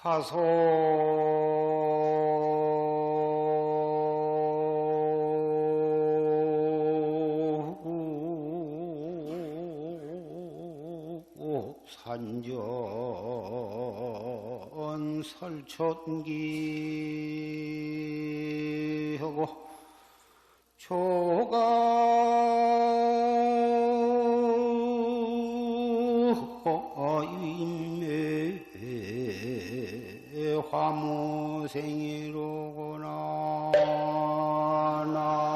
화소 산전 설천기하고 조가임매 화무생이로구나 나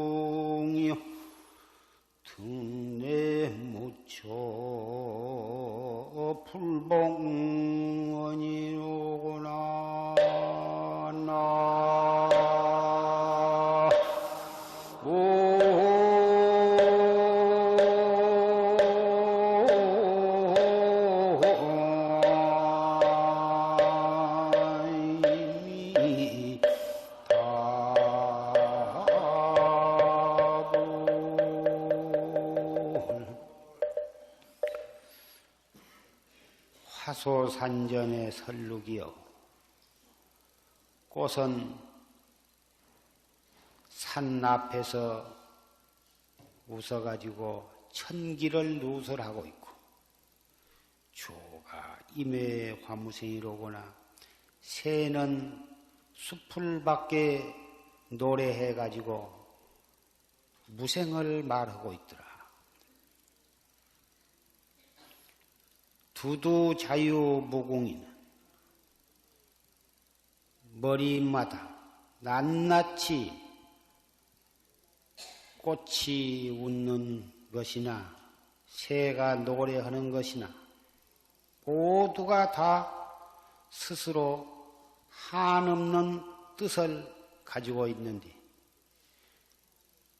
자유무궁이요 등내 무처 불봉원이로구나 나 화소산전의 설룩이요 꽃은 산 앞에서 웃어가지고 천기를 누설하고 있고 조가 임의 화무생이로구나 새는 숲을 밖에 노래해가지고 무생을 말하고 있더라. 두두자유무궁이는 머리마다 낱낱이 꽃이 웃는 것이나 새가 노래하는 것이나 모두가 다 스스로 한없는 뜻을 가지고 있는데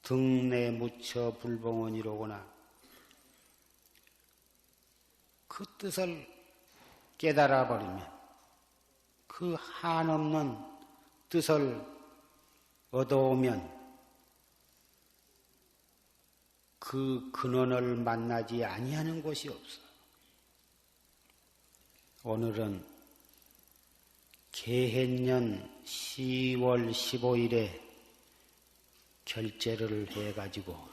등내 무처 불봉원이로구나 그 뜻을 깨달아 버리면 그 한없는 뜻을 얻어오면 그 근원을 만나지 아니하는 곳이 없어. 오늘은 개해년 10월 15일에 결제를 해가지고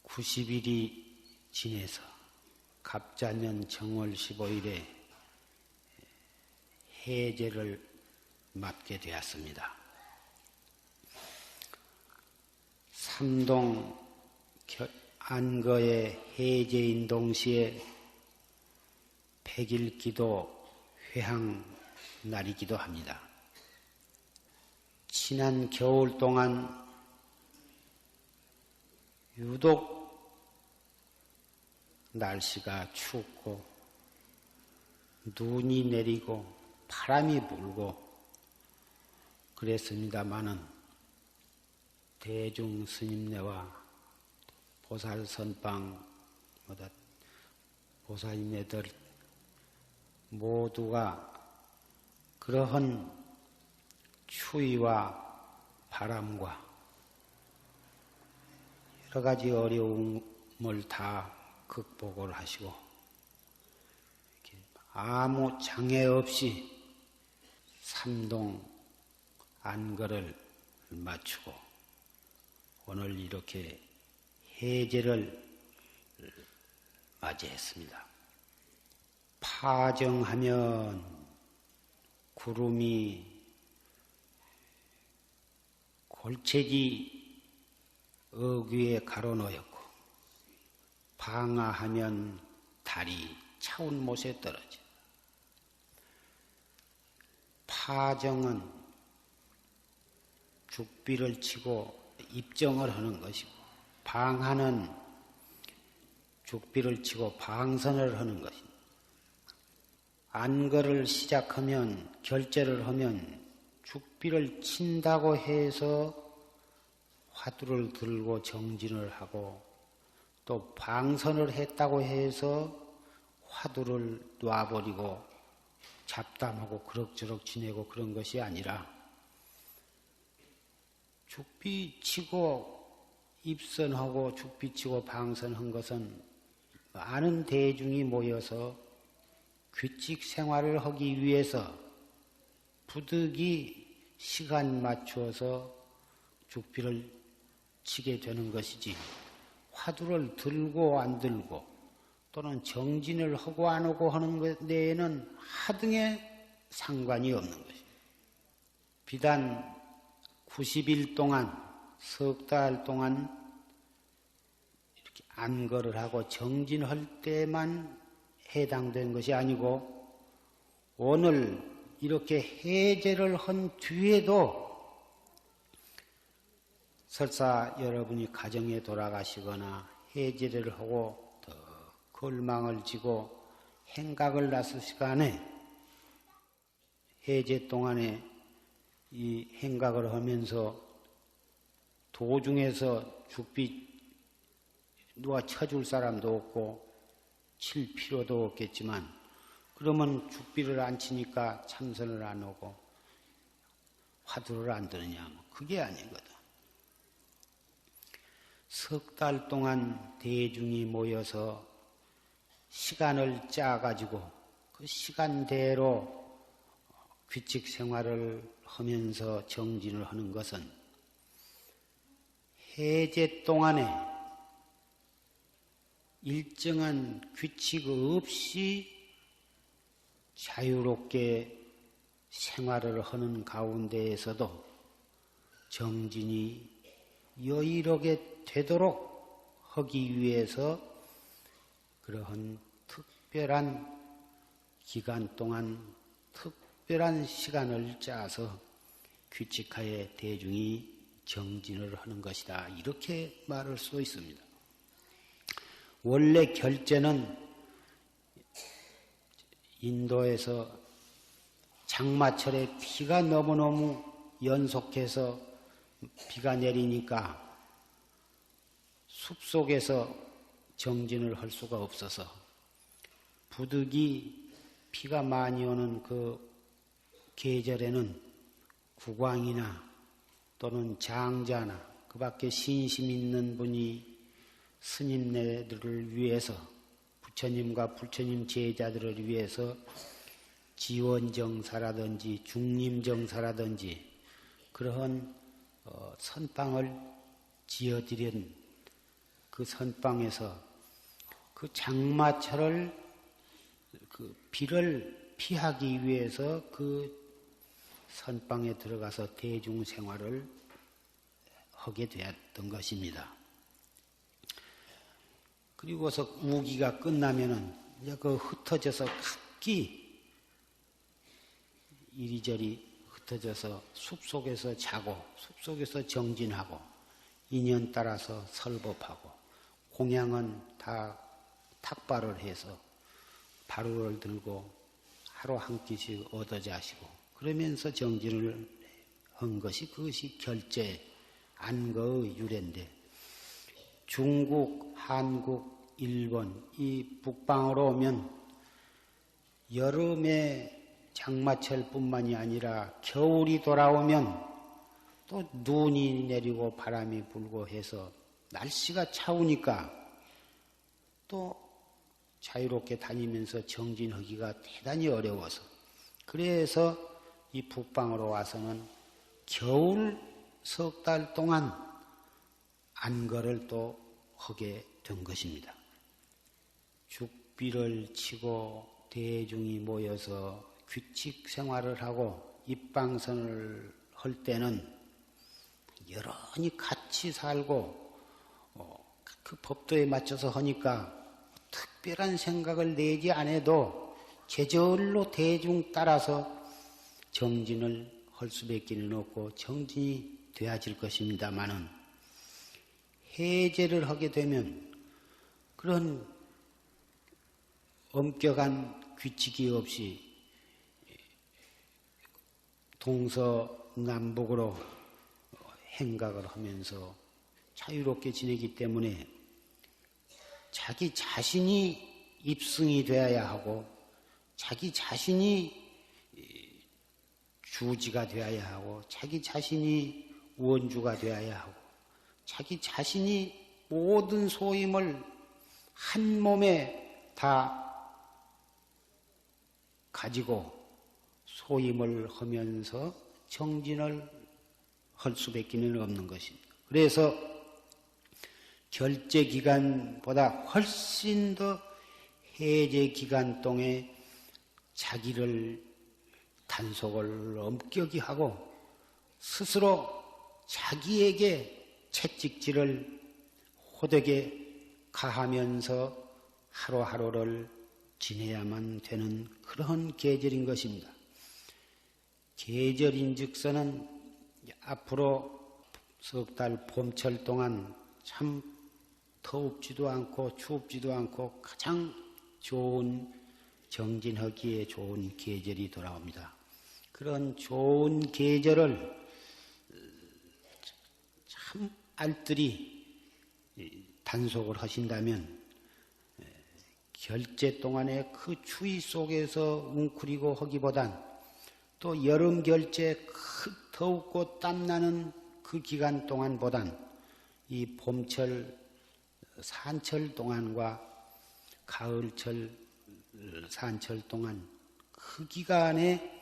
90일이 지내서 갑자년 정월 15일에 해제를 맞게 되었습니다. 삼동 안거의 해제인 동시에 백일기도 회항 날이기도 합니다. 지난 겨울 동안 유독 날씨가 춥고 눈이 내리고 바람이 불고 그랬습니다마는 대중 스님네와 보살선방 보살님네들 모두가 그러한 추위와 바람과 여러 가지 어려움을 다 극복을 하시고 아무 장애 없이 삼동 안거를 마치고 오늘 이렇게 해제를 맞이했습니다. 파정하면 구름이 골채지 어귀에 가로놓였고 방화하면 달이 차운 못에 떨어져. 파정은 죽비를 치고 입정을 하는 것이고, 방하는 죽비를 치고 방선을 하는 것입니다. 안거를 시작하면, 결제를 하면 죽비를 친다고 해서 화두를 들고 정진을 하고, 또 방선을 했다고 해서 화두를 놔버리고 잡담하고 그럭저럭 지내고 그런 것이 아니라, 죽비 치고 입선하고 죽비 치고 방선한 것은 많은 대중이 모여서 규칙 생활을 하기 위해서 부득이 시간 맞추어서 죽비를 치게 되는 것이지, 화두를 들고 안 들고 또는 정진을 하고 안 하고 하는 데에는 하등의 상관이 없는 것입니다. 비단 90일 동안, 석 달 동안 이렇게 안거를 하고 정진할 때만 해당된 것이 아니고, 오늘 이렇게 해제를 한 뒤에도 설사 여러분이 가정에 돌아가시거나 해제를 하고 더 걸망을 지고 행각을 났을 시간에, 해제 동안에 이 행각을 하면서 도중에서 죽비 누가 쳐줄 사람도 없고 칠 필요도 없겠지만, 그러면 죽비를 안 치니까 참선을 안 하고 화두를 안 드느냐, 그게 아니거든. 석 달 동안 대중이 모여서 시간을 짜가지고 그 시간대로 규칙 생활을 하면서 정진을 하는 것은, 해제 동안에 일정한 규칙 없이 자유롭게 생활을 하는 가운데에서도 정진이 여유롭게 되도록 하기 위해서 그러한 특별한 기간 동안 특별한 시간을 짜서 규칙하에 대중이 정진을 하는 것이다, 이렇게 말할 수 있습니다. 원래 결제는 인도에서 장마철에 비가 너무너무 연속해서 비가 내리니까 숲속에서 정진을 할 수가 없어서 부득이 비가 많이 오는 그 계절에는 국왕이나 또는 장자나 그 밖에 신심 있는 분이 스님네들을 위해서, 부처님과 부처님 제자들을 위해서 지원정사라든지 중림정사라든지 그러한 선방을 지어드린 그 선방에서 그 장마철을, 그 비를 피하기 위해서 그 선방에 들어가서 대중생활을 하게 되었던 것입니다. 그리고서 우기가 끝나면은 이제 그 흩어져서 각기 이리저리 흩어져서 숲속에서 자고 숲속에서 정진하고 인연 따라서 설법하고, 공양은 다 탁발을 해서 바루를 들고 하루 한 끼씩 얻어 자시고 그러면서 정진을 한 것이, 그것이 결제 안거의 유래인데, 중국, 한국, 일본 이 북방으로 오면 여름에 장마철뿐만이 아니라 겨울이 돌아오면 또 눈이 내리고 바람이 불고 해서 날씨가 차우니까 또 자유롭게 다니면서 정진하기가 대단히 어려워서, 그래서 이 북방으로 와서는 겨울 석 달 동안 안거를 또 하게 된 것입니다. 죽비를 치고 대중이 모여서 규칙 생활을 하고 입방선을 할 때는 여러분이 같이 살고 그 법도에 맞춰서 하니까 특별한 생각을 내지 않아도 계절로 대중 따라서 정진을 할 수밖에 없고 정진이 되어질 것입니다마는, 해제를 하게 되면 그런 엄격한 규칙이 없이 동서남북으로 행각을 하면서 자유롭게 지내기 때문에 자기 자신이 입승이 되어야 하고 자기 자신이 주지가 되어야 하고 자기 자신이 원주가 되어야 하고 자기 자신이 모든 소임을 한 몸에 다 가지고 소임을 하면서 정진을 할 수밖에 없는 것입니다. 그래서 결제 기간보다 훨씬 더 해제 기간 동에 자기를 단속을 엄격히 하고 스스로 자기에게 채찍질을 호되게 가하면서 하루하루를 지내야만 되는 그런 계절인 것입니다. 계절인즉서는 앞으로 석 달 봄철 동안 참 더웁지도 않고 춥지도 않고 가장 좋은 정진하기에 좋은 계절이 돌아옵니다. 그런 좋은 계절을 참 알뜰히 단속을 하신다면 결제 동안에 그 추위 속에서 웅크리고 하기보단 또 여름 결제 더웁고 땀나는 그 기간 동안보단 이 봄철 산철 동안과 가을철 산철 동안 그 기간에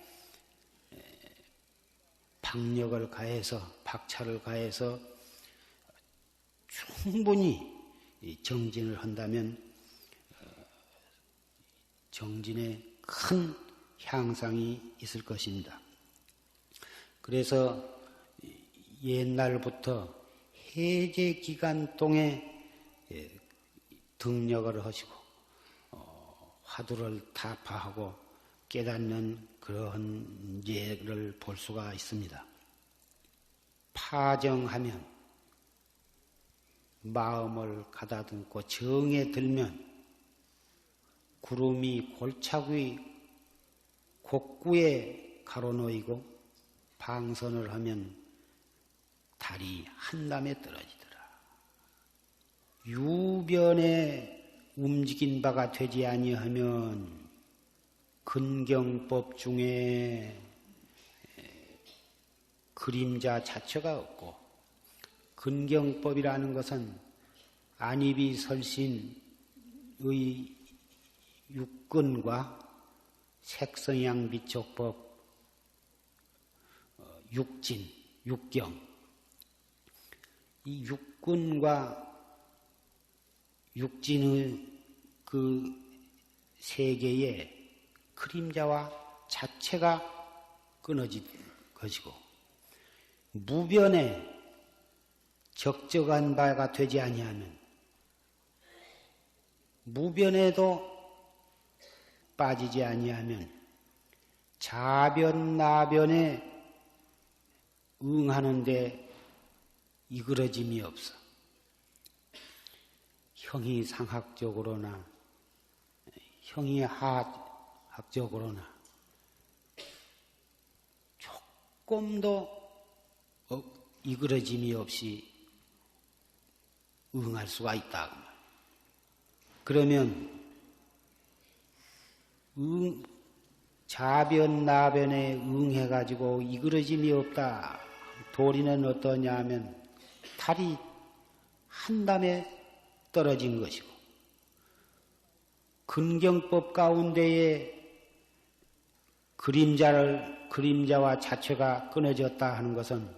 박력을 가해서 박차를 가해서 충분히 정진을 한다면 정진에 큰 향상이 있을 것입니다. 그래서 옛날부터 해제 기간 동에 등력을 하시고 화두를 타파하고 깨닫는 그런 예를 볼 수가 있습니다. 파정하면 마음을 가다듬고 정에 들면 구름이 골차구이 곡구에 가로놓이고 방선을 하면 달이 한남에 떨어지더라. 유변에 움직인 바가 되지 아니하면 근경법 중에 그림자 자체가 없고 근경법이라는 것은 안입이 설신의 육근과 색성양 비촉법 육진, 육경 이 육근과 육진의 그 세계에 그림자와 자체가 끊어진 것이고 무변에 적적한 바가 되지 아니하면 무변에도 빠지지 아니하면 자변 나변에 응하는데 이그러짐이 없어. 형이 상학적으로나 형이 하학적으로나 조금도 이그러짐이 없이 응할 수가 있다. 그러면 자변 나변에 응해가지고 이그러짐이 없다. 도리는 어떠냐 하면 달이 한담에 떨어진 것이고 근경법 가운데에 그림자와 자체가 끊어졌다 하는 것은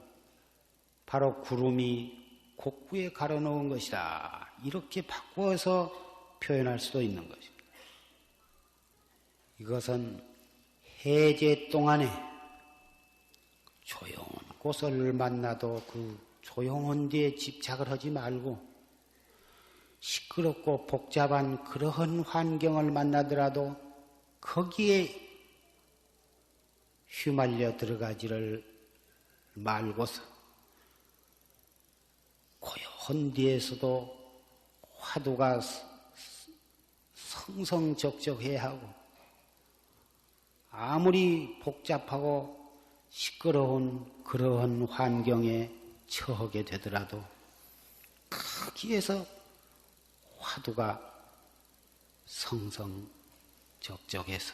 바로 구름이 곡구에 가로놓은 것이다. 이렇게 바꾸어서 표현할 수도 있는 것입니다. 이것은 해제 동안에 조용한 곳을 만나도 그 조용한 데에 집착을 하지 말고 시끄럽고 복잡한 그러한 환경을 만나더라도 거기에 휘말려 들어가지를 말고서 고요 헌디에서도 화두가 성성적적해야 하고 아무리 복잡하고 시끄러운 그러한 환경에 처하게 되더라도 거기에서 화두가 성성적적해서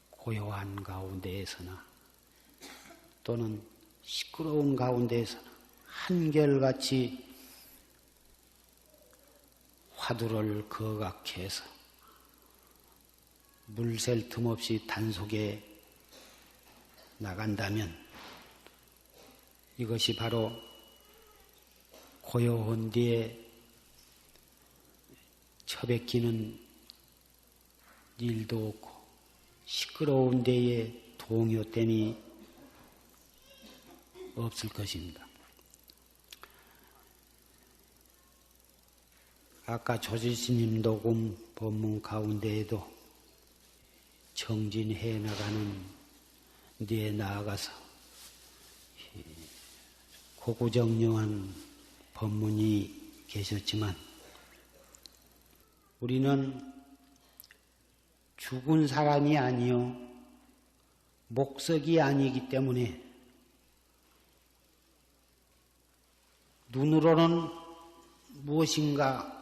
고요한 가운데에서나 또는 시끄러운 가운데에서나 한결같이 화두를 거각해서 물샐 틈 없이 단속에 나간다면 이것이 바로 고요한 뒤에 처박히는 일도 없고 시끄러운 데에 동요됨이 없을 것입니다. 아까 조지스님 녹음 법문 가운데에도 정진해 나가는 데에 나아가서 고구정령한 법문이 계셨지만 우리는 죽은 사람이 아니요 목석이 아니기 때문에 눈으로는 무엇인가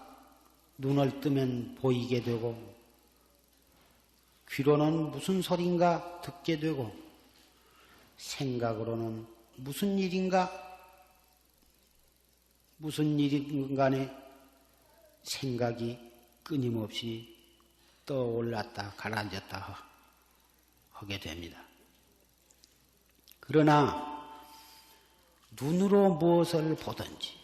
눈을 뜨면 보이게 되고 귀로는 무슨 소린가 듣게 되고 생각으로는 무슨 일인 간에 생각이 끊임없이 떠올랐다 가라앉았다 하게 됩니다. 그러나 눈으로 무엇을 보든지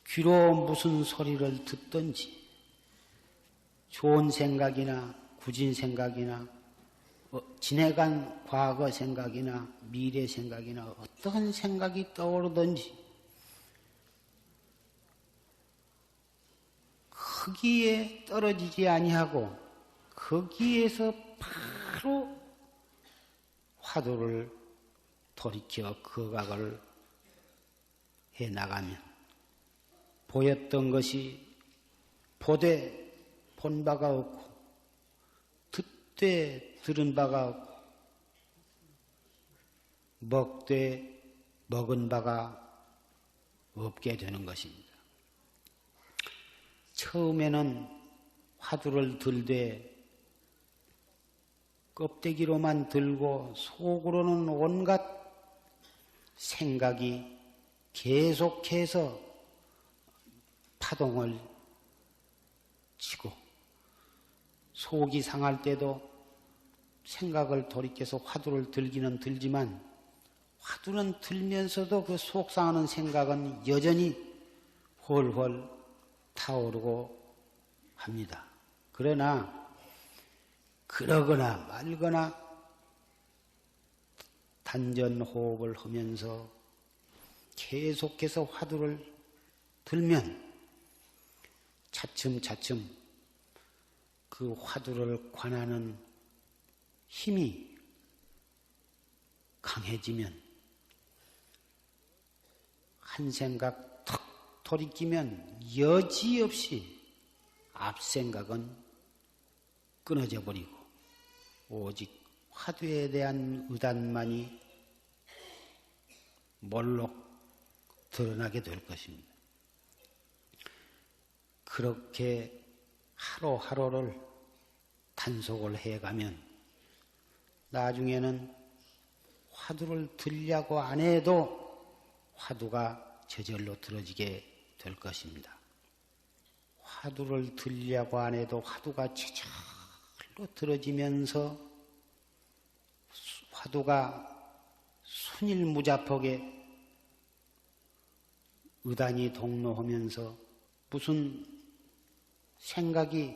귀로 무슨 소리를 듣든지 좋은 생각이나 굳은 생각이나 지나간 과거 생각이나 미래 생각이나 어떤 생각이 떠오르든지 거기에 떨어지지 아니하고 거기에서 바로 화두를 돌이켜 거각을 해 나가면 보였던 것이 보되 본 바가 없고 듣되 들은 바가 없고 먹되 먹은 바가 없게 되는 것입니다. 처음에는 화두를 들되 껍데기로만 들고 속으로는 온갖 생각이 계속해서 파동을 치고 속이 상할 때도 생각을 돌이켜서 화두를 들기는 들지만 화두는 들면서도 그 속 상하는 생각은 여전히 훨훨 타오르고 합니다. 그러나 그러거나 말거나 단전호흡을 하면서 계속해서 화두를 들면 차츰차츰 그 화두를 관하는 힘이 강해지면 한 생각 턱 돌이키면 여지없이 앞생각은 끊어져 버리고 오직 화두에 대한 의단만이 몰록 드러나게 될 것입니다. 그렇게 하루하루를 단속을 해가면 나중에는 화두를 들려고 안 해도 화두가 저절로 들어지게 될 것입니다. 화두를 들려고 안 해도 화두가 저절로 들어지면서 화두가 순일무잡하게 의단이 동로하면서 무슨 생각이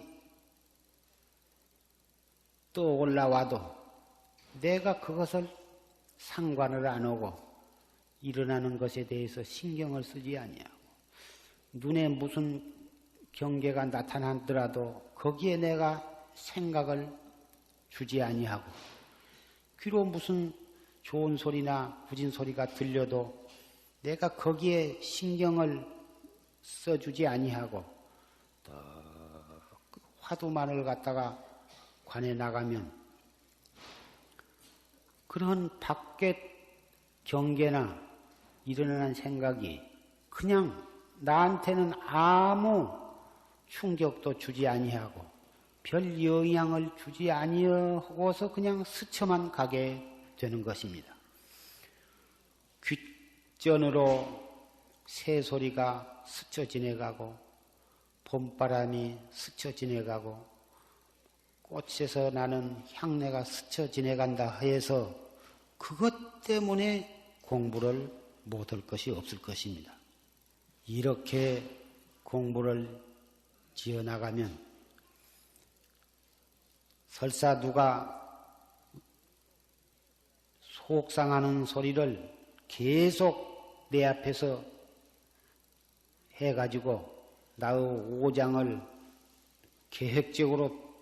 또 올라와도 내가 그것을 상관을 안 하고 일어나는 것에 대해서 신경을 쓰지 아니하고 눈에 무슨 경계가 나타나더라도 거기에 내가 생각을 주지 아니하고 귀로 무슨 좋은 소리나 굳은 소리가 들려도 내가 거기에 신경을 써주지 아니하고 또 화두만을 갖다가 관에 나가면 그런 밖의 경계나 일어나는 생각이 그냥 나한테는 아무 충격도 주지 아니하고 별 영향을 주지 아니하고서 그냥 스쳐만 가게 되는 것입니다. 귓전으로 새소리가 스쳐 지내가고 봄바람이 스쳐 지내가고 꽃에서 나는 향내가 스쳐 지내간다 해서 그것 때문에 공부를 못할 것이 없을 것입니다. 이렇게 공부를 지어나가면 설사 누가 속상하는 소리를 계속 내 앞에서 해가지고 나의 오장을 계획적으로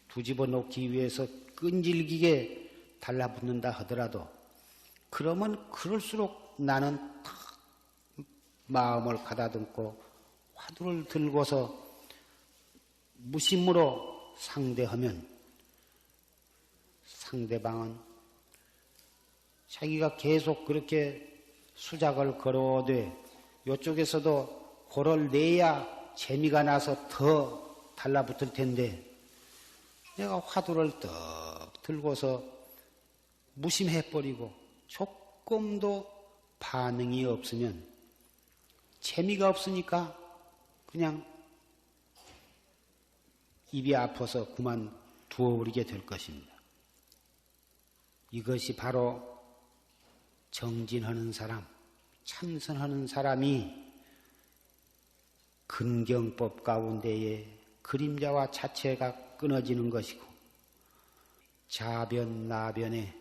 뒤집어 놓기 위해서 끈질기게 달라붙는다 하더라도 그러면 그럴수록 나는 탁 마음을 가다듬고 화두를 들고서 무심으로 상대하면 상대방은 자기가 계속 그렇게 수작을 걸어오되 이쪽에서도 고를 내야 재미가 나서 더 달라붙을 텐데 내가 화두를 떡 들고서 무심해버리고 조금도 반응이 없으면 재미가 없으니까 그냥 입이 아파서 그만 두어버리게 될 것입니다. 이것이 바로 정진하는 사람, 참선하는 사람이 근경법 가운데에 그림자와 자체가 끊어지는 것이고 자변, 나변에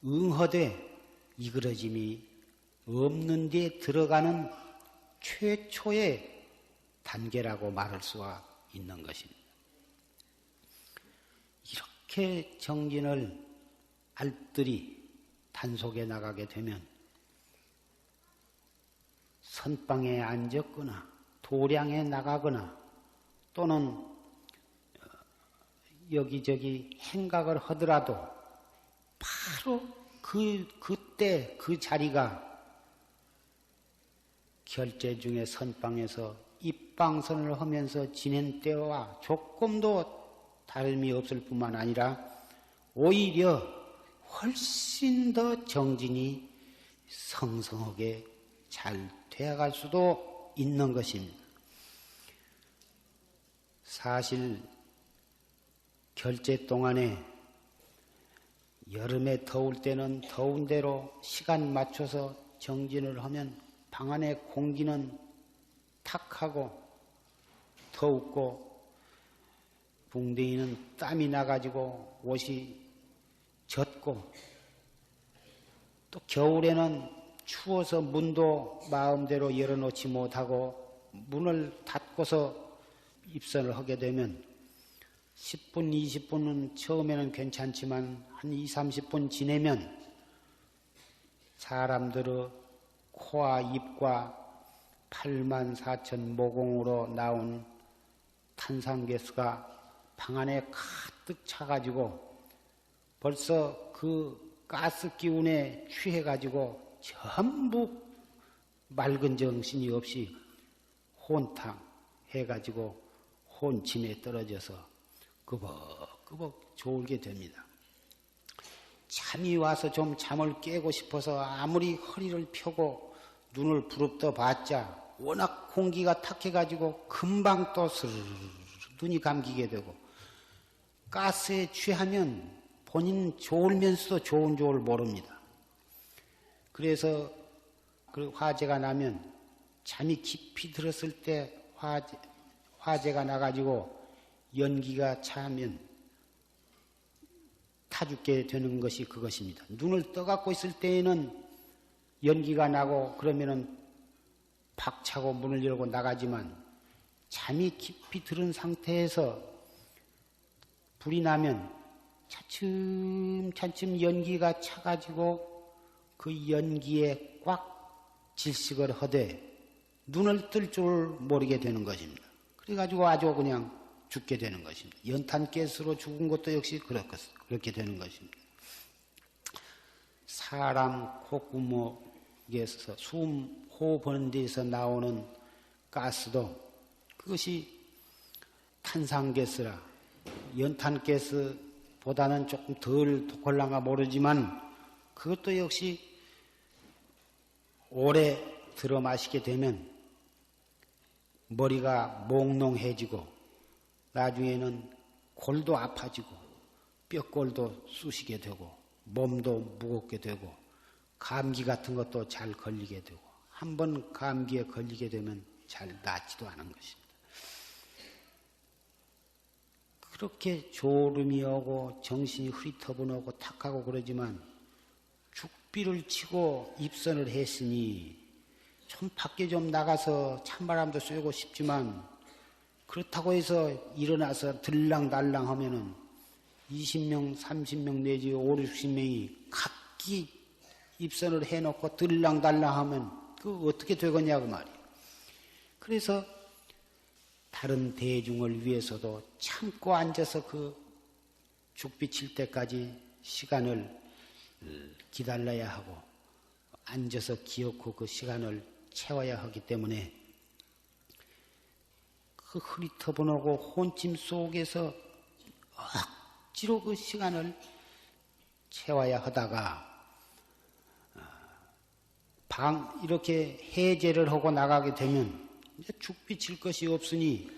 응허되 이그러짐이 없는 데 들어가는 최초의 단계라고 말할 수가 있는 것입니다. 이렇게 정진을 알뜰히 단속해 나가게 되면 선방에 앉았거나 도량에 나가거나 또는 여기저기 행각을 하더라도 바로 그때 그 자리가 결제 중에 선방에서 입방선을 하면서 지낸 때와 조금도 다름이 없을 뿐만 아니라 오히려 훨씬 더 정진이 성성하게 잘 되어갈 수도 있는 것입니다. 사실 결제 동안에 여름에 더울 때는 더운 대로 시간 맞춰서 정진을 하면 방 안의 공기는 탁하고 더웠고 붕대이는 땀이 나가지고 옷이 젖고 또 겨울에는 추워서 문도 마음대로 열어놓지 못하고 문을 닫고서 입선을 하게 되면 10분, 20분은 처음에는 괜찮지만 한 2, 30분 지내면 사람들의 코와 입과 84,000 모공으로 나온 탄산가스가 방 안에 가득 차가지고 벌써 그 가스 기운에 취해가지고 전부 맑은 정신이 없이 혼탕 해가지고 혼침에 떨어져서 끄벅끄벅 졸게 됩니다. 잠이 와서 좀 잠을 깨고 싶어서 아무리 허리를 펴고 눈을 부릅떠 봤자 워낙 공기가 탁해가지고 금방 또 스르르 눈이 감기게 되고 가스에 취하면 본인 졸면서도 좋은 줄 모릅니다. 그래서 그 화재가 나면 잠이 깊이 들었을 때 화재가 나가지고 연기가 차면 타 죽게 되는 것이 그것입니다. 눈을 떠갖고 있을 때에는 연기가 나고 그러면은 박차고 문을 열고 나가지만 잠이 깊이 들은 상태에서 불이 나면 차츰차츰 연기가 차가지고 그 연기에 꽉 질식을 하되 눈을 뜰 줄 모르게 되는 것입니다. 그래가지고 아주 그냥 죽게 되는 것입니다. 연탄가스로 죽은 것도 역시 그렇게 되는 것입니다. 사람 콧구멍에서 숨 호흡하는 데서 나오는 가스도 그것이 탄산가스라 연탄가스보다는 조금 덜 독할란가 모르지만 그것도 역시 오래 들어 마시게 되면 머리가 몽롱해지고 나중에는 골도 아파지고 뼈골도 쑤시게 되고 몸도 무겁게 되고 감기 같은 것도 잘 걸리게 되고 한번 감기에 걸리게 되면 잘 낫지도 않은 것입니다. 그렇게 졸음이 오고 정신이 흐릿터분하고 탁하고 그러지만 죽비를 치고 입선을 했으니 좀 밖에 좀 나가서 찬바람도 쐬고 싶지만 그렇다고 해서 일어나서 들랑달랑 하면은 20명, 30명 내지 5, 60명이 각기 입선을 해놓고 들랑달랑 하면 그 어떻게 되겠냐 그 말이에요. 그래서 다른 대중을 위해서도 참고 앉아서 그 죽비 칠 때까지 시간을 기다려야 하고 앉아서 기어코 그 시간을 채워야 하기 때문에 그 흐릿터분하고 혼침 속에서 억지로 그 시간을 채워야 하다가 이렇게 해제를 하고 나가게 되면 이제 죽비 칠 것이 없으니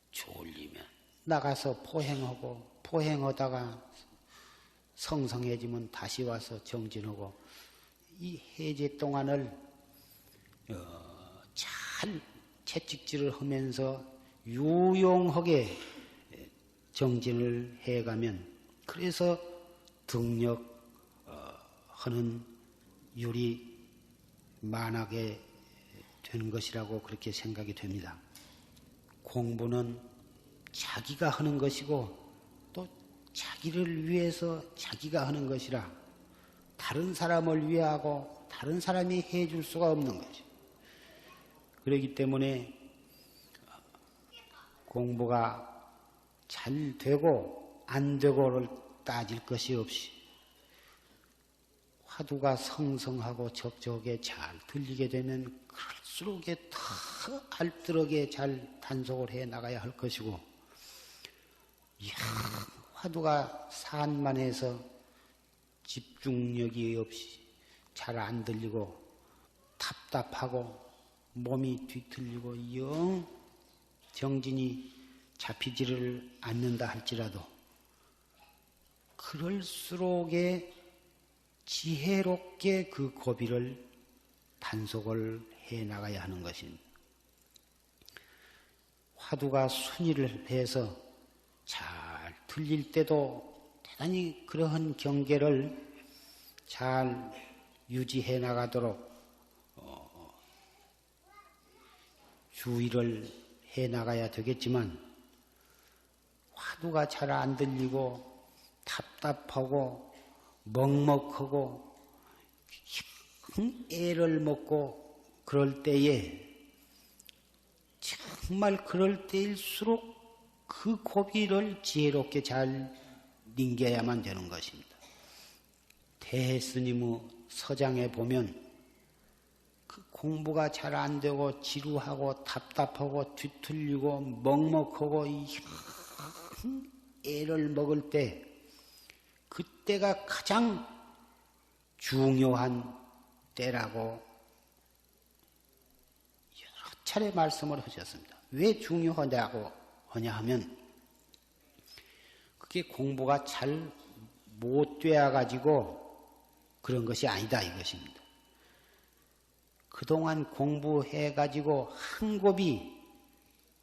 졸리면 나가서 포행하다가 성성해지면 다시 와서 정진하고 이 해제 동안을 잘 채찍질을 하면서 유용하게 정진을 해가면 그래서 등력하는 율이 만하게 되는 것이라고 그렇게 생각이 됩니다. 공부는 자기가 하는 것이고 또 자기를 위해서 자기가 하는 것이라 다른 사람을 위하고 다른 사람이 해줄 수가 없는 거죠. 그렇기 때문에 공부가 잘 되고 안 되고를 따질 것이 없이 화두가 성성하고 적적하게 잘 들리게 되면 그럴수록 더 알뜰하게 잘 단속을 해 나가야 할 것이고 화두가 산만해서 집중력이 없이 잘 안 들리고 답답하고 몸이 뒤틀리고 영 정진이 잡히지를 않는다 할지라도 그럴수록에 지혜롭게 그 고비를 단속을 해 나가야 하는 것입니다. 화두가 순위를 해서 잘 들릴 때도 대단히 그러한 경계를 잘 유지해 나가도록 주의를 해 나가야 되겠지만 화두가 잘 안 들리고 답답하고 먹먹하고 애를 먹고 그럴 때에 정말 그럴 때일수록 그 고비를 지혜롭게 잘 넘겨야만 되는 것입니다. 대스님의 서장에 보면 그 공부가 잘 안 되고 지루하고 답답하고 뒤틀리고 먹먹하고 애를 먹을 때 그때가 가장 중요한 때라고 여러 차례 말씀을 하셨습니다. 왜 중요하냐고 하냐 하면 그게 공부가 잘 못 되어 가지고 그런 것이 아니다 이것입니다. 그동안 공부해 가지고 한 곱이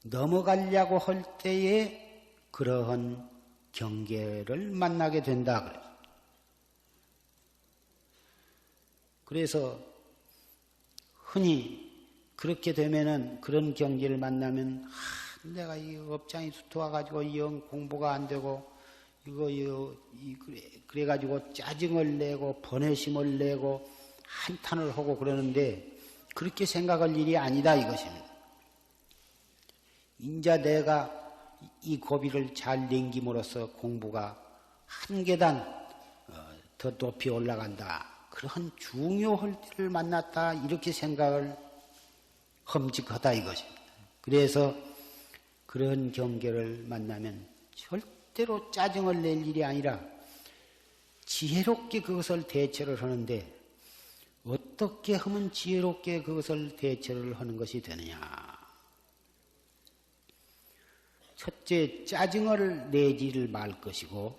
넘어가려고 할 때에 그러한 경계를 만나게 된다 그래요. 그래서 흔히 그렇게 되면은 그런 경계를 만나면 내가 이 업장이 수토와 가지고 영 공부가 안 되고 그래가지고 짜증을 내고 번외심을 내고 한탄을 하고 그러는데 그렇게 생각할 일이 아니다 이것입니다. 인자 내가 이 고비를 잘 넘김으로써 공부가 한 계단 더 높이 올라간다. 그런 중요할 때를 만났다. 이렇게 생각을 험직하다 이것입니다. 그래서 그런 경계를 만나면 절대로 짜증을 낼 일이 아니라 지혜롭게 그것을 대처를 하는데 어떻게 하면 지혜롭게 그것을 대처를 하는 것이 되느냐. 첫째, 짜증을 내지를 말 것이고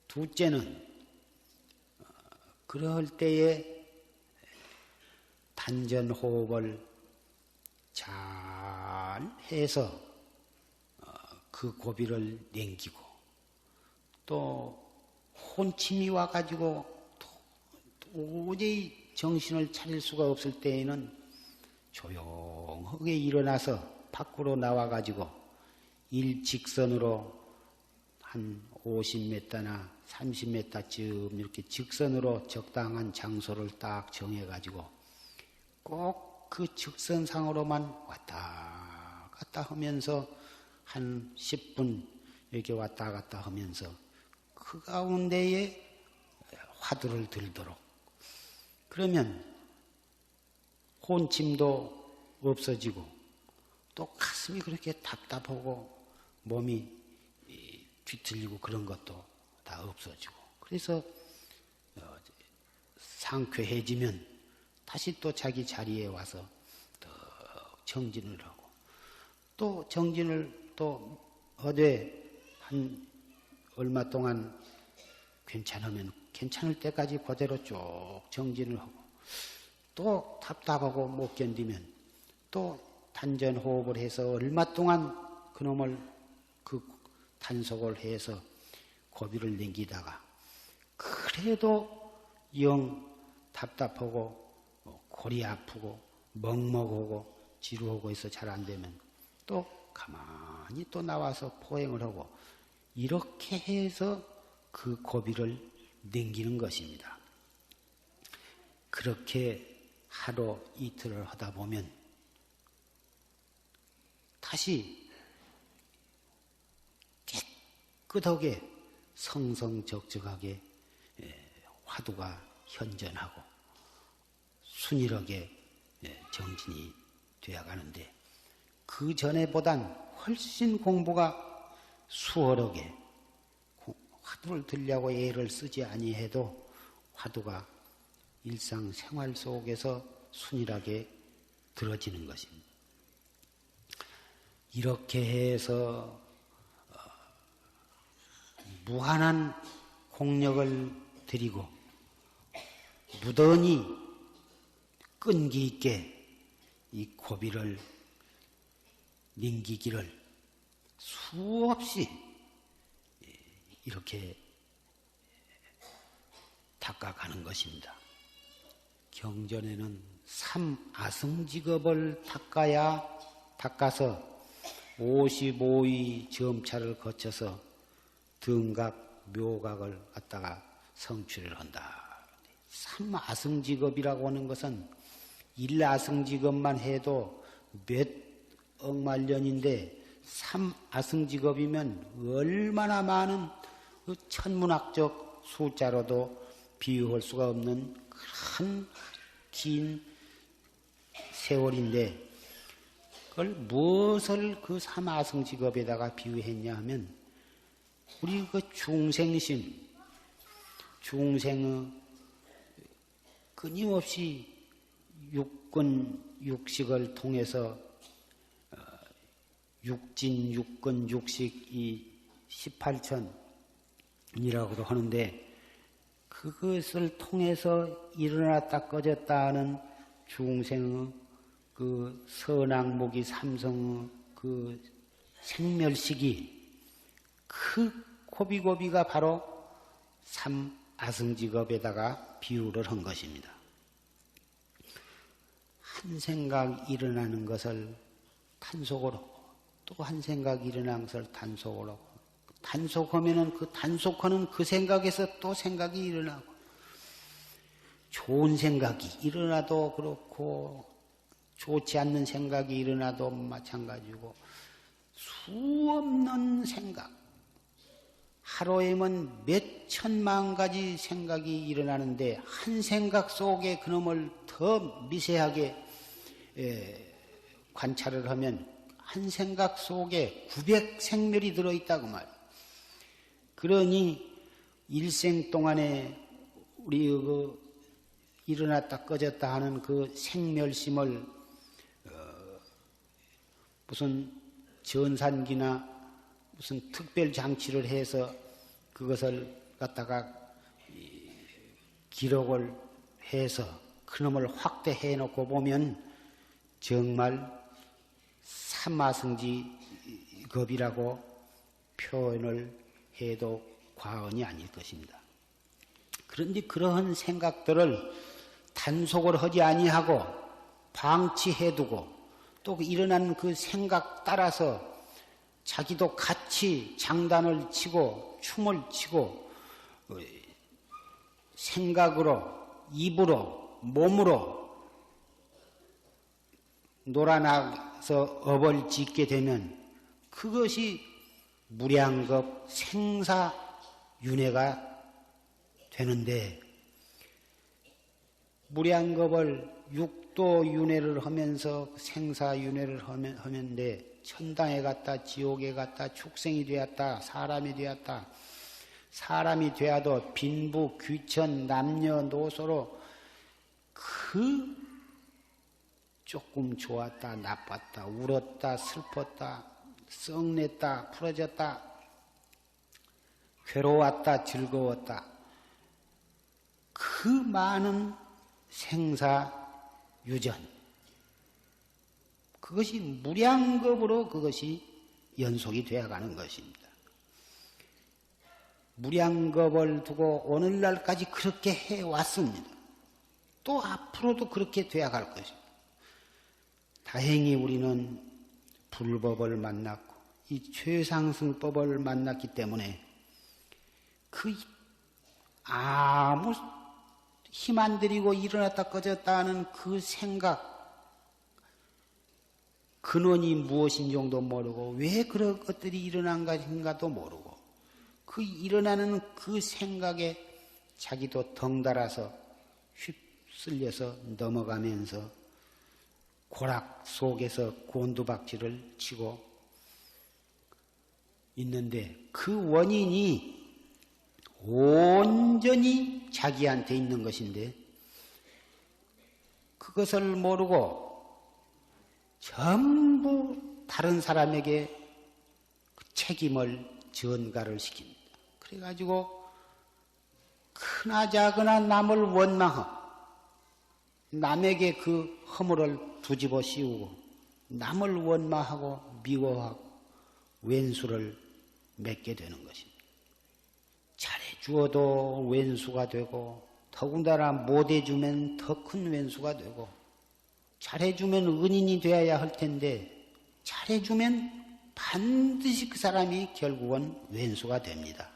둘째는 그럴 때에 단전호흡을 잘 해서 그 고비를 넘기고 또 혼침이 와가지고 도저히 정신을 차릴 수가 없을 때에는 조용하게 일어나서 밖으로 나와가지고 일직선으로 한 50m나 30m쯤 이렇게 직선으로 적당한 장소를 딱 정해가지고 꼭 그 직선상으로만 왔다 갔다 하면서 한 10분 이렇게 왔다 갔다 하면서 그 가운데에 화두를 들도록 그러면 혼침도 없어지고 또 가슴이 그렇게 답답하고 몸이 뒤틀리고 그런 것도 다 없어지고 그래서 상쾌해지면 다시 또 자기 자리에 와서 더 정진을 하고 또 정진을 또 어제 한 얼마 동안 괜찮으면 괜찮을 때까지 그대로 쭉 정진을 하고 또 답답하고 못 견디면 또 단전 호흡을 해서 얼마 동안 그놈을 그 단속을 해서 고비를 넘기다가 그래도 영 답답하고 골이 아프고 먹먹하고 지루하고 해서 잘 안 되면 또 가만히 또 나와서 포행을 하고 이렇게 해서 그 고비를 넘기는 것입니다. 그렇게 하루 이틀을 하다 보면 다시 깨끗하게 성성적적하게 화두가 현전하고 순일하게 정진이 되어가는데 그 전에보단 훨씬 공부가 수월하게 화두를 들려고 애를 쓰지 아니해도 화두가 일상생활 속에서 순일하게 들어지는 것입니다. 이렇게 해서 무한한 공력을 들이고 무던히 끈기 있게 이 고비를 넘기기를 수없이 이렇게 닦아가는 것입니다. 경전에는 삼아승직업을 닦아서 55위 점차를 거쳐서 등각, 묘각을 갖다가 성취를 한다. 삼아승직업이라고 하는 것은 일아승직업만 해도 몇 억만년인데 삼아승직업이면 얼마나 많은 그 천문학적 숫자로도 비유할 수가 없는 큰 긴 세월인데 그걸 무엇을 그 삼아승직업에다가 비유했냐 하면 우리 그 중생의 끊임없이 육식을 통해서 육근, 육식 이 18천이라고도 하는데 그것을 통해서 일어났다 꺼졌다 하는 중생의 그 선악무기 삼성의 그 생멸식이 그 고비고비가 바로 삼아승직업에다가 비유를 한 것입니다. 한 생각 일어나는 것을 탄속을 하고 또 한 생각 일어나는 것을 탄속을 하고 단속하면은 그 단속하는 그 생각에서 또 생각이 일어나고, 좋은 생각이 일어나도 그렇고, 좋지 않는 생각이 일어나도 마찬가지고, 수없는 생각, 하루에면 몇 천만 가지 생각이 일어나는데, 한 생각 속에 그놈을 더 미세하게 관찰을 하면 한 생각 속에 900생멸이 들어있다고 말이에요. 그러니 일생 동안에 우리 일어났다 꺼졌다 하는 그 생멸심을 무슨 전산기나 무슨 특별 장치를 해서 그것을 갖다가 기록을 해서 그놈을 확대해 놓고 보면 정말 삼마승지겁이라고 표현을 해도 과언이 아닐 것입니다. 그런데 그러한 생각들을 단속을 하지 아니하고 방치해두고 또 일어난 그 생각 따라서 자기도 같이 장단을 치고 춤을 치고 생각으로 입으로 몸으로 놀아나서 업을 짓게 되면 그것이 무량겁 생사윤회가 되는데, 무량겁을 육도윤회를 하면서 생사윤회를 하는데 천당에 갔다 지옥에 갔다 축생이 되었다 사람이 되었다, 사람이 되어도 빈부 귀천 남녀노소로 그 조금 좋았다 나빴다 울었다 슬펐다 썩냈다 풀어졌다 괴로웠다 즐거웠다 그 많은 생사유전, 그것이 무량겁으로 그것이 연속이 되어가는 것입니다. 무량겁을 두고 오늘날까지 그렇게 해왔습니다. 또 앞으로도 그렇게 되어갈 것입니다. 다행히 우리는 불법을 만났고 이 최상승법을 만났기 때문에 그 아무 힘 안 들이고 일어났다 꺼졌다 하는 그 생각, 근원이 무엇인 정도 모르고 왜 그런 것들이 일어난 것인가도 모르고 그 일어나는 그 생각에 자기도 덩달아서 휩쓸려서 넘어가면서 고락 속에서 곤두박질을 치고 있는데 그 원인이 온전히 자기한테 있는 것인데 그것을 모르고 전부 다른 사람에게 그 책임을 전가를 시킵니다. 그래가지고 크나작으나 남을 원망하고 남에게 그 허물을 뒤집어 씌우고 남을 원망하고 미워하고 왼수를 맺게 되는 것입니다. 잘해주어도 왼수가 되고 더군다나 못해주면 더 큰 왼수가 되고 잘해주면 은인이 되어야 할 텐데 잘해주면 반드시 그 사람이 결국은 왼수가 됩니다.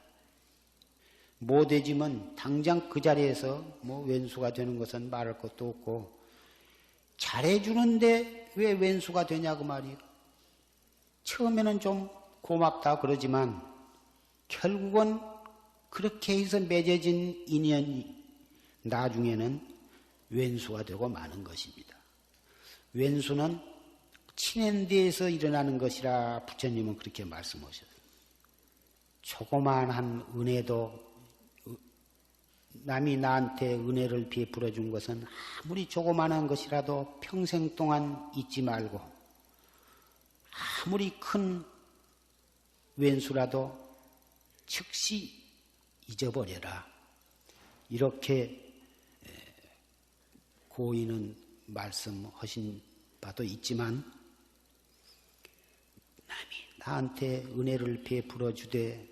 못해주면 당장 그 자리에서 뭐 왼수가 되는 것은 말할 것도 없고 잘해주는데 왜 왼수가 되냐고 말이요. 처음에는 좀 고맙다 그러지만 결국은 그렇게 해서 맺어진 인연이 나중에는 왼수가 되고 마는 것입니다. 왼수는 친한 데에서 일어나는 것이라 부처님은 그렇게 말씀하셨어요. 조그마한 은혜도 남이 나한테 은혜를 베풀어 준 것은 아무리 조그마한 것이라도 평생 동안 잊지 말고 아무리 큰 왼수라도 즉시 잊어버려라. 이렇게 고인은 말씀하신 바도 있지만 남이 나한테 은혜를 베풀어 주되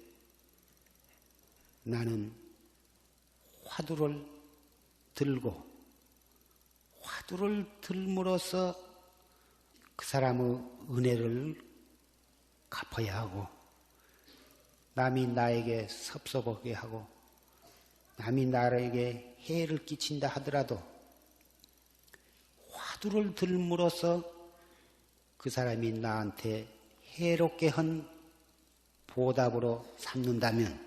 나는 화두를 들고 화두를 들므로써 그 사람의 은혜를 갚아야 하고 남이 나에게 섭섭하게 하고 남이 나에게 해를 끼친다 하더라도 화두를 들므로써 그 사람이 나한테 해롭게 한 보답으로 삼는다면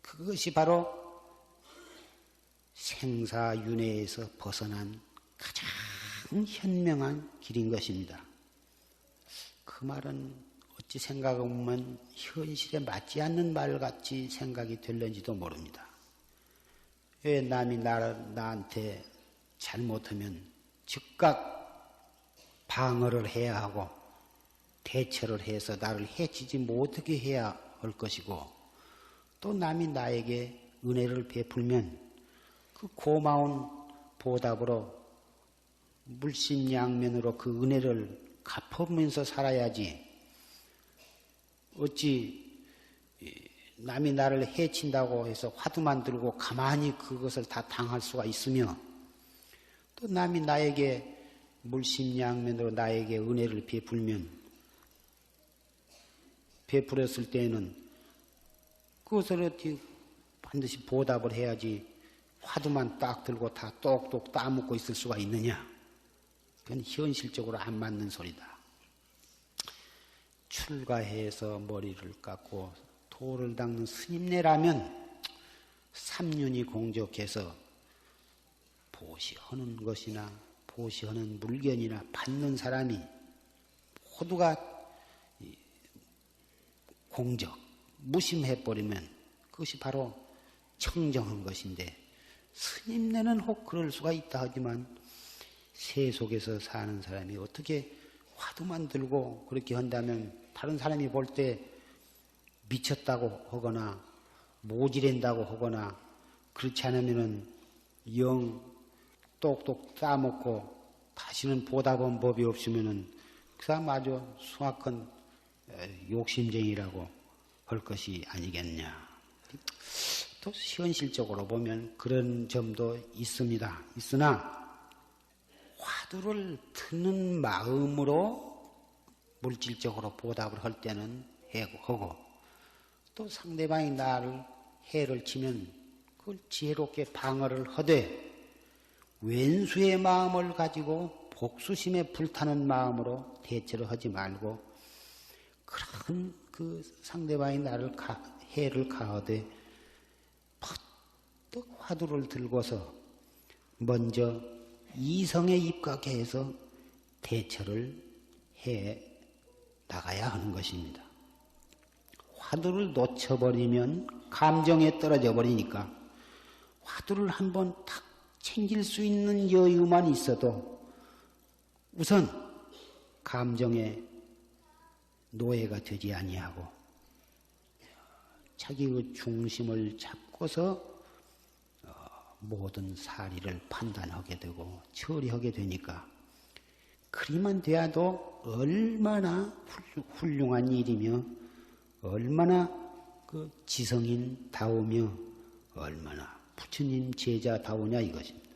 그것이 바로 생사윤회에서 벗어난 가장 현명한 길인 것입니다. 그 말은 어찌 생각해보면 현실에 맞지 않는 말 같이 생각이 될는지도 모릅니다. 왜 남이 나한테 잘못하면 즉각 방어를 해야 하고 대처를 해서 나를 해치지 못하게 해야 할 것이고 또 남이 나에게 은혜를 베풀면 그 고마운 보답으로 물심양면으로 그 은혜를 갚으면서 살아야지 어찌 남이 나를 해친다고 해서 화두만 들고 가만히 그것을 다 당할 수가 있으며 또 남이 나에게 물심양면으로 나에게 은혜를 베풀었을 때에는 그것을 어떻게 반드시 보답을 해야지 화두만 딱 들고 다 똑똑 따먹고 있을 수가 있느냐. 그건 현실적으로 안 맞는 소리다. 출가해서 머리를 깎고 도를 닦는 스님네라면 삼륜이 공적해서 보시하는 것이나 보시하는 물건이나 받는 사람이 모두가 공적, 무심해버리면 그것이 바로 청정한 것인데 스님네는 혹 그럴 수가 있다 하지만 세속에서 사는 사람이 어떻게 화두만 들고 그렇게 한다면 다른 사람이 볼 때 미쳤다고 하거나 모질한다고 하거나 그렇지 않으면은 영 똑똑 따먹고 다시는 보답한 법이 없으면은 그 사람 아주 숭악한 욕심쟁이라고 할 것이 아니겠냐. 또 현실적으로 보면 그런 점도 있습니다. 있으나 화두를 듣는 마음으로 물질적으로 보답을 할 때는 하고 또 상대방이 나를 해를 치면 그걸 지혜롭게 방어를 하되 왼수의 마음을 가지고 복수심에 불타는 마음으로 대처를 하지 말고 그런 그 상대방이 나를 해를 가하되 퍼뜩 화두를 들고서 먼저 이성에 입각해서 대처를 해 나가야 하는 것입니다. 화두를 놓쳐버리면 감정에 떨어져 버리니까 화두를 한번 탁 챙길 수 있는 여유만 있어도 우선 감정에 노예가 되지 아니하고 자기의 중심을 잡고서 모든 사리를 판단하게 되고 처리하게 되니까 그리만 돼도 얼마나 훌륭한 일이며 얼마나 그 지성인 다우며 얼마나 부처님 제자다우냐 이것입니다.